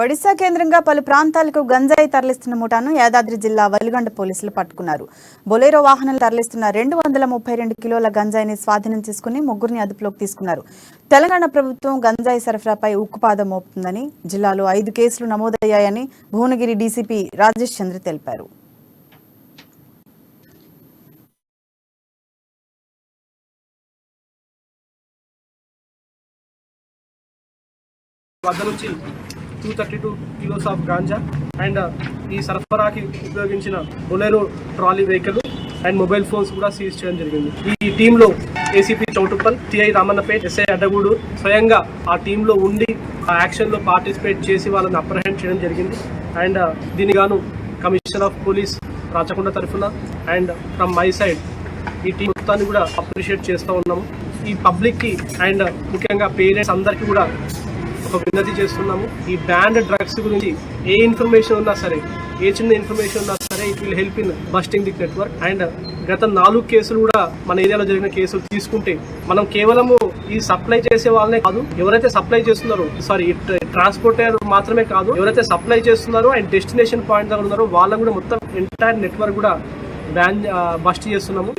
ఒడిశా కేంద్రంగా పలు ప్రాంతాలకు గంజాయి తరలిస్తున్న ముఠాను యాదాద్రి జిల్లా వలిగొండ పోలీసులు పట్టుకున్నారు. బొలెరో వాహనాలు తరలిస్తున్న 232 కిలోల గంజాయిని స్వాధీనం చేసుకుని ముగ్గురిని అదుపులోకి తీసుకున్నారు. తెలంగాణ ప్రభుత్వం గంజాయి సరఫరాపై ఉక్కుపాదం మోపుతుందని, జిల్లాలో 5 కేసులు నమోదయ్యాయని భువనగిరి డీసీపీ రాజేష్ చంద్ర తెలిపారు. వద్ద నుంచి 232 కిలోస్ ఆఫ్ గాంజా అండ్ ఈ సరఫరాకి ఉపయోగించిన Bolero trolley vehicle and mobile phones కూడా సీజ్ చేయడం జరిగింది. ఈ టీంలో ACP Choutuppal, TI Ramannapet, SI Addagudu స్వయంగా ఆ టీంలో ఉండి ఆ యాక్షన్లో పార్టిసిపేట్ చేసి వాళ్ళని అప్రహెండ్ చేయడం జరిగింది. అండ్ దీనిగాను కమిషనర్ ఆఫ్ పోలీస్ రాచకొండ తరఫున అండ్ ఫ్రమ్ మై సైడ్ ఈ టీం మొత్తాన్ని కూడా అప్రిషియేట్ చేస్తూ ఉన్నాము. ఈ పబ్లిక్కి అండ్ ముఖ్యంగా పేరెంట్స్ అందరికీ కూడా ఒక విన్నతి చేస్తున్నాము. ఈ బ్యాండ్ డ్రగ్స్ గురించి ఏ ఇన్ఫర్మేషన్ ఉన్నా సరే, ఏ చిన్న ఇన్ఫర్మేషన్ ఉన్నా సరే, it will help in busting the network. And గత 4 కేసులు కూడా మన ఏరియాలో జరిగిన కేసులు తీసుకుంటే మనం కేవలము ఈ సప్లై చేసే వాళ్ళనే కాదు, ఎవరైతే సప్లై చేస్తున్నారో ట్రాన్స్పోర్టర్ మాత్రమే కాదు, ఎవరైతే సప్లై చేస్తున్నారో అండ్ డెస్టినేషన్ పాయింట్ దగ్గర ఉన్నారో వాళ్ళని కూడా మొత్తం ఎంటైర్ నెట్వర్క్ కూడా బస్ట్ చేస్తున్నాము.